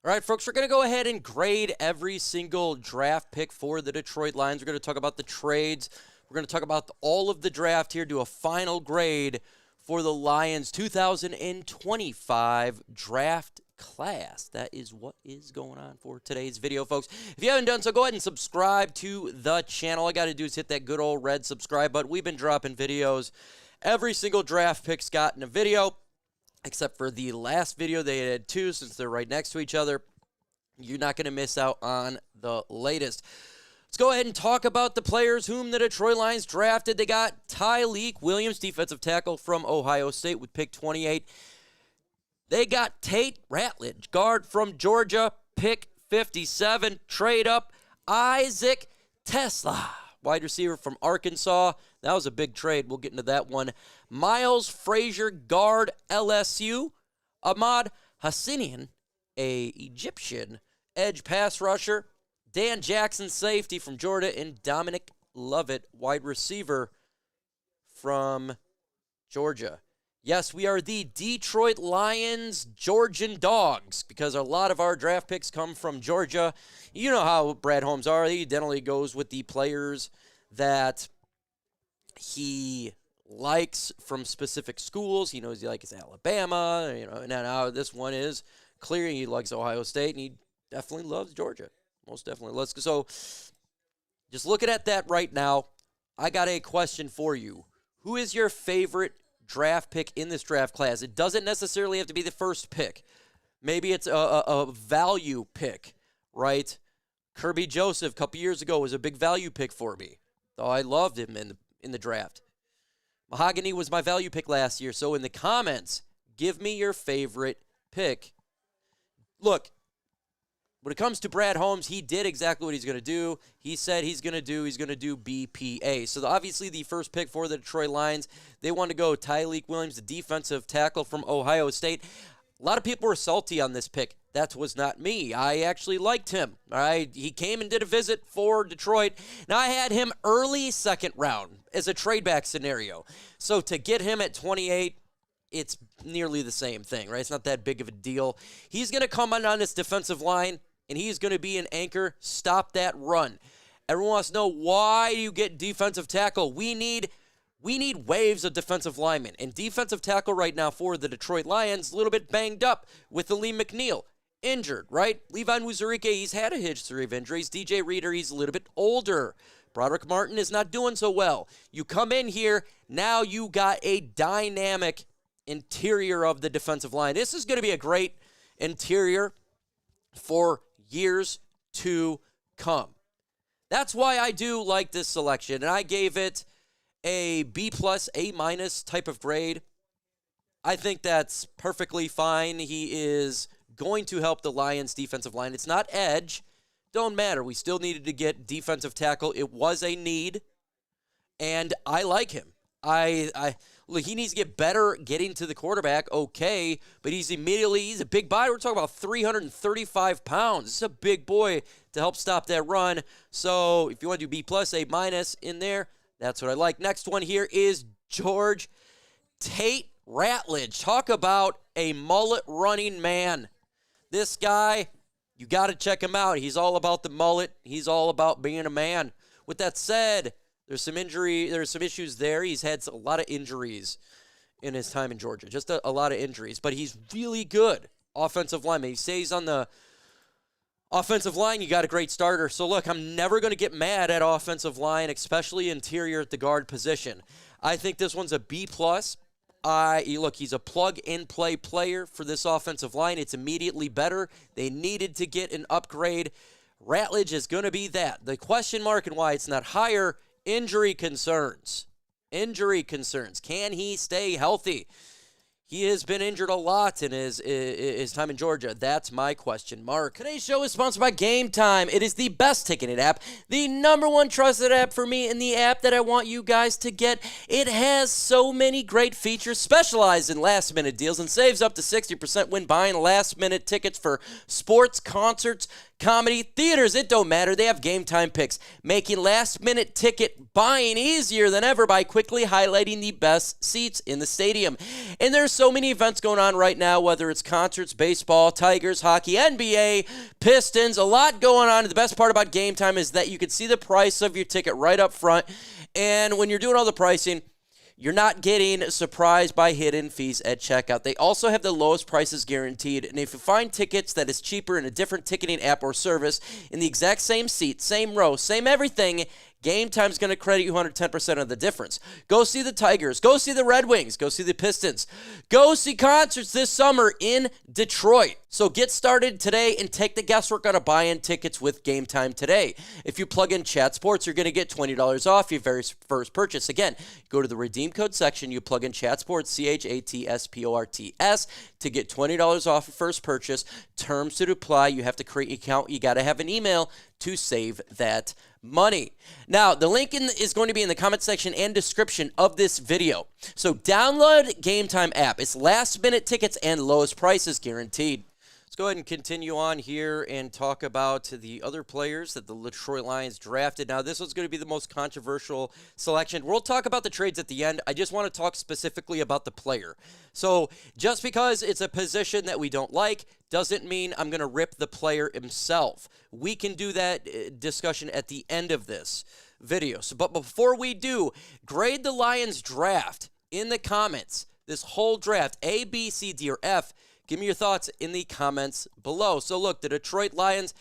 All right, folks, we're going to go ahead and grade every single draft pick for the Detroit Lions. We're going to talk about the trades. We're going to talk about all of the draft here, do a final grade for the Lions 2025 draft class. That is what is going on for today's video, folks. If you haven't done so, go ahead and subscribe to the channel. All I got to do is hit that good old red subscribe button. We've been dropping videos. Every single draft pick's gotten a video. Except for the last video, they had two since they're right next to each other. You're not going to miss out on the latest. Let's go ahead and talk about the players whom the Detroit Lions drafted. They got Tyleik Williams, defensive tackle from Ohio State with pick 28. They got Tate Ratledge, guard from Georgia, pick 57. Trade up, Isaac TeSlaa, wide receiver from Arkansas. That was a big trade. We'll get into that one. Miles Frazier, guard, LSU. Ahmed Hassanein, a Egyptian edge pass rusher. Dan Jackson, safety from Georgia. And Dominic Lovett, wide receiver from Georgia. Yes, we are the Detroit Lions Georgian Dogs because a lot of our draft picks come from Georgia. You know how Brad Holmes are. He generally goes with the players that he likes from specific schools. He knows he likes Alabama, and now this one is clear. He likes Ohio State, and he definitely loves Georgia. Most definitely. Let's go. So just looking at that right now, I got a question for you. Who is your favorite draft pick in this draft class? It doesn't necessarily have to be the first pick. Maybe it's a value pick, right? Kirby Joseph a couple years ago was a big value pick for me. So I loved him in the draft. Mahogany was my value pick last year. So in the comments, give me your favorite pick. Look, when it comes to Brad Holmes, he did exactly what he's going to do. He said he's going to do BPA. So obviously the first pick for the Detroit Lions, they wanted to go Tyleik Williams, the defensive tackle from Ohio State. A lot of people were salty on this pick. That was not me. I actually liked him. All right, he came and did a visit for Detroit. Now, I had him early second round as a trade back scenario. So to get him at 28, it's nearly the same thing, right? It's not that big of a deal. He's going to come on this defensive line, and he's going to be an anchor. Stop that run. Everyone wants to know, why do you get defensive tackle? We need waves of defensive linemen. And defensive tackle right now for the Detroit Lions, a little bit banged up with Aleem McNeil. Injured, right? Levi Muzurike, he's had a history of injuries. DJ Reader, he's a little bit older. Broderick Martin is not doing so well. You come in here, now you got a dynamic interior of the defensive line. This is going to be a great interior for years to come. That's why I do like this selection, and I gave it a B+, A- type of grade. I think that's perfectly fine. He is going to help the Lions defensive line. It's not edge. Don't matter. We still needed to get defensive tackle. It was a need, and I like him. Look, he needs to get better getting to the quarterback, okay, but he's a big body. We're talking about 335 pounds. This is a big boy to help stop that run. So if you want to do B+, A- in there, that's what I like. Next one here is George Tate Ratledge. Talk about a mullet running man. This guy, you got to check him out. He's all about the mullet. He's all about being a man. With that said, there's some issues there. He's had a lot of injuries in his time in Georgia. Just a lot of injuries. But he's really good offensive lineman. He stays on the offensive line. You got a great starter. So, look, I'm never going to get mad at offensive line, especially interior at the guard position. I think this one's a B+. Look, he's a plug-and-play player for this offensive line. It's immediately better. They needed to get an upgrade. Ratledge is going to be that. The question mark and why it's not higher, injury concerns. Injury concerns. Can he stay healthy? He has been injured a lot in his time in Georgia. That's my question mark. Today's show is sponsored by Game Time. It is the best ticketing app, the #1 trusted app for me, and the app that I want you guys to get. It has so many great features, specialized in last-minute deals, and saves up to 60% when buying last-minute tickets for sports, concerts, comedy, theaters. It don't matter. They have Game Time picks, making last-minute ticket buying easier than ever by quickly highlighting the best seats in the stadium. And there's so so many events going on right now, whether it's concerts, baseball, Tigers, hockey, NBA, Pistons, a lot going on. The best part about Game Time is that you can see the price of your ticket right up front. And when you're doing all the pricing, you're not getting surprised by hidden fees at checkout. They also have the lowest prices guaranteed. And if you find tickets that is cheaper in a different ticketing app or service in the exact same seat, same row, same everything, Game Time's going to credit you 110% of the difference. Go see the Tigers. Go see the Red Wings. Go see the Pistons. Go see concerts this summer in Detroit. So get started today and take the guesswork out of buying tickets with Game Time today. If you plug in Chat Sports, you're going to get $20 off your very first purchase. Again, go to the redeem code section. You plug in Chat Sports, ChatSports, to get $20 off your first purchase. Terms to apply. You have to create an account. You got to have an email to save that money. Now, the link is going to be in the comment section and description of this video. So download Game Time app. It's last-minute tickets and lowest prices guaranteed. Let's go ahead and continue on here and talk about the other players that the Detroit Lions drafted. Now, this was going to be the most controversial selection. We'll talk about the trades at the end. I just want to talk specifically about the player. So just because it's a position that we don't like doesn't mean I'm going to rip the player himself. We can do that discussion at the end of this video. But before we do, grade the Lions draft in the comments. This whole draft, A, B, C, D, or F. Give me your thoughts in the comments below. So look, the Detroit Lions,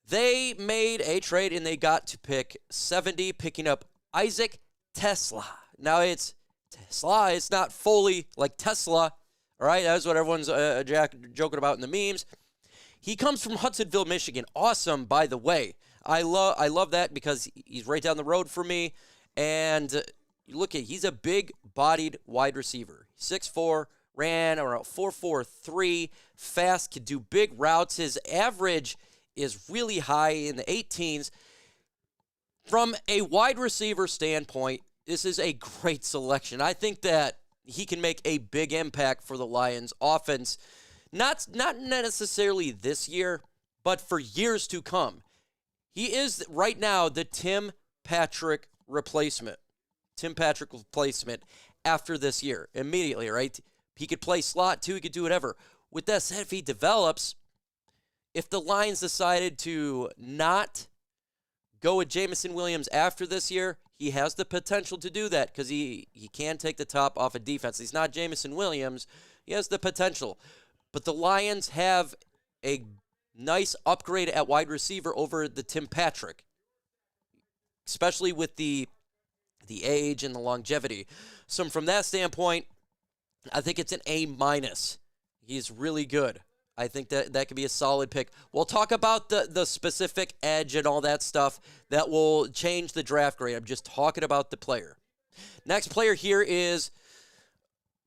they made a trade and they got to pick 70, picking up Isaac TeSlaa. Now it's TeSlaa. It's not fully like Tesla. All right, that's what everyone's joking about in the memes. He comes from Hudsonville, Michigan. Awesome, by the way. I love that because he's right down the road from me. And look at, he's a big-bodied wide receiver. 6'4", ran around 4.43, fast, could do big routes. His average is really high in the 18s. From a wide receiver standpoint, this is a great selection. I think that he can make a big impact for the Lions offense, not necessarily this year, but for years to come. He is right now the Tim Patrick replacement. Tim Patrick replacement after this year, immediately, right? He could play slot too, he could do whatever. With that said, if he develops, if the Lions decided to not go with Jameson Williams after this year, he has the potential to do that because he can take the top off of defense. He's not Jameson Williams. He has the potential. But the Lions have a nice upgrade at wide receiver over the Tim Patrick, especially with the age and the longevity. So from that standpoint, I think it's an A-. He's really good. I think that could be a solid pick. We'll talk about the specific edge and all that stuff that will change the draft grade. I'm just talking about the player. Next player here is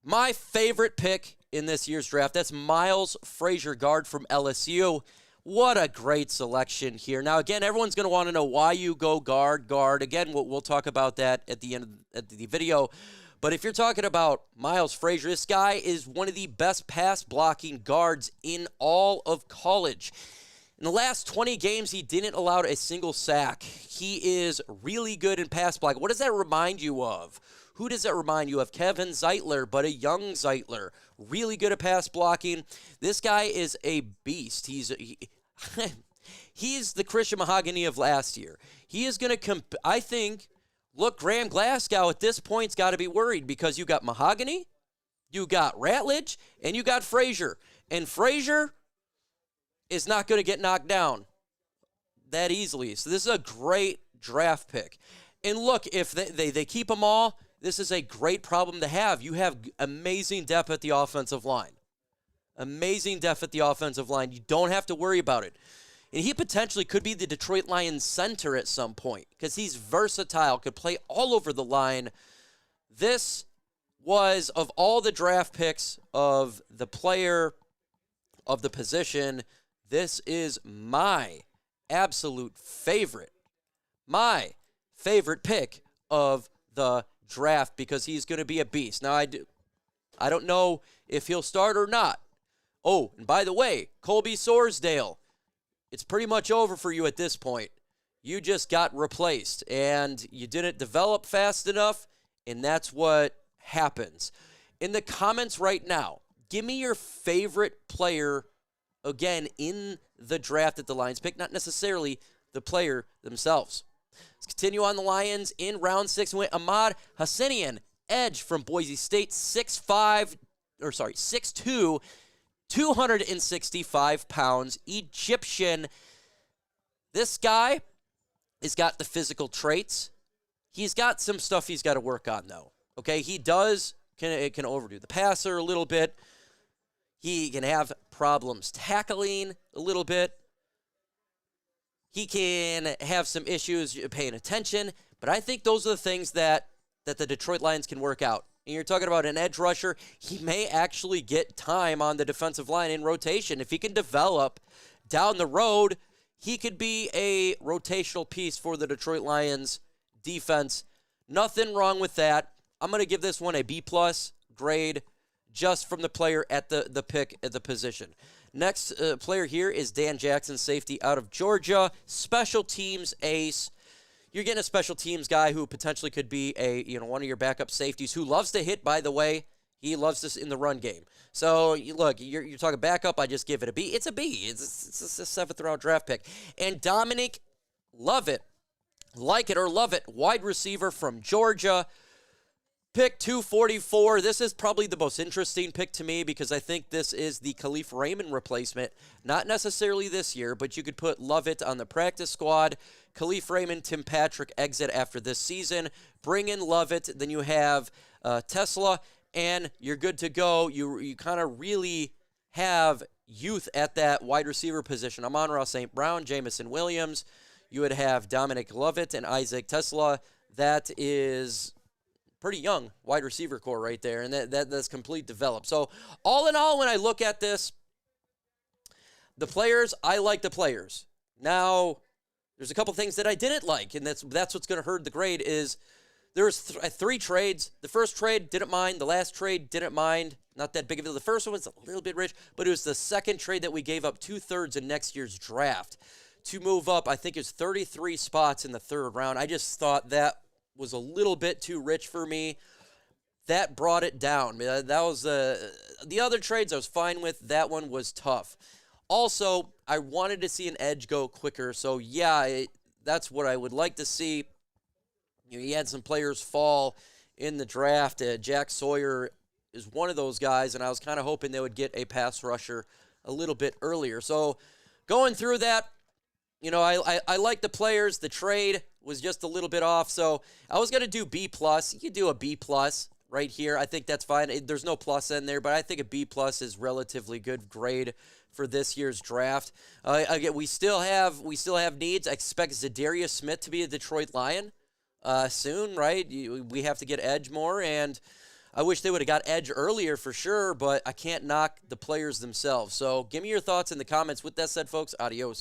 my favorite pick in this year's draft. That's Miles Frazier, guard from LSU. What a great selection here. Now, again, everyone's going to want to know why you go guard. Again, we'll talk about that at the end of the video. But if you're talking about Miles Frazier, this guy is one of the best pass-blocking guards in all of college. In the last 20 games, he didn't allow a single sack. He is really good in pass blocking. What does that remind you of? Who does that remind you of? Kevin Zeitler, but a young Zeitler. Really good at pass blocking. This guy is a beast. He's the Christian Mahogany of last year. He is going to I think... Look, Graham Glasgow at this point's got to be worried because you got Mahogany, you got Ratledge, and you got Frazier. And Frazier is not going to get knocked down that easily. So this is a great draft pick. And look, if they keep them all, this is a great problem to have. You have amazing depth at the offensive line. Amazing depth at the offensive line. You don't have to worry about it. And he potentially could be the Detroit Lions center at some point because he's versatile, could play all over the line. This was, of all the draft picks of the player, of the position, this is my absolute favorite. My favorite pick of the draft because he's going to be a beast. Now, I don't know if he'll start or not. Oh, and by the way, Colby Sorsdale. It's pretty much over for you at this point. You just got replaced, and you didn't develop fast enough, and that's what happens. In the comments right now, give me your favorite player, again, in the draft that the Lions pick, not necessarily the player themselves. Let's continue on the Lions. In round 6, we went Ahmed Hassanein, edge from Boise State, 6'2", 265 pounds, Egyptian. This guy has got the physical traits. He's got some stuff he's got to work on, though. Okay, he can overdo the passer a little bit. He can have problems tackling a little bit. He can have some issues paying attention. But I think those are the things that the Detroit Lions can work out. And you're talking about an edge rusher. He may actually get time on the defensive line in rotation. If he can develop down the road, he could be a rotational piece for the Detroit Lions defense. Nothing wrong with that. I'm going to give this one a B+ grade just from the player at the pick at the position. Next player here is Dan Jackson, safety out of Georgia, special teams ace. You're getting a special teams guy who potentially could be one of your backup safeties who loves to hit, by the way. He loves this in the run game. So, look, you're talking backup, I just give it a B. It's a B. It's a 7th-round draft pick. And Dominic Lovett, like it or love it, wide receiver from Georgia, pick 244. This is probably the most interesting pick to me because I think this is the Khalif Raymond replacement. Not necessarily this year, but you could put Lovett on the practice squad. Khalif Raymond, Tim Patrick exit after this season. Bring in Lovett. Then you have TeSlaa, and you're good to go. You kind of really have youth at that wide receiver position. Amon-Ra St. Brown, Jamison Williams. You would have Dominic Lovett and Isaac TeSlaa. That is pretty young wide receiver core right there, and that's complete developed. So all in all, when I look at this, the players, I like the players. Now, there's a couple things that I didn't like, and that's what's going to hurt the grade is there was 3 trades. The first trade, didn't mind. The last trade, didn't mind. Not that big of a deal. The first one was a little bit rich, but it was the second trade that we gave up 2/3 in next year's draft to move up. I think it's 33 spots in the 3rd round. I just thought that was a little bit too rich for me. That brought it down. That was the other trades I was fine with. That one was tough. Also, I wanted to see an edge go quicker. So, yeah, that's what I would like to see. You had some players fall in the draft. Jack Sawyer is one of those guys, and I was kind of hoping they would get a pass rusher a little bit earlier. So, going through that, I like the players. The trade was just a little bit off. So I was going to do B+. You could do a B+ right here. I think that's fine. There's no plus in there, but I think a B+ is relatively good grade for this year's draft. Again, we still have needs. I expect Zadarius Smith to be a Detroit Lion soon, right? We have to get edge more, and I wish they would have got edge earlier for sure, but I can't knock the players themselves. So give me your thoughts in the comments. With that said, folks, adios.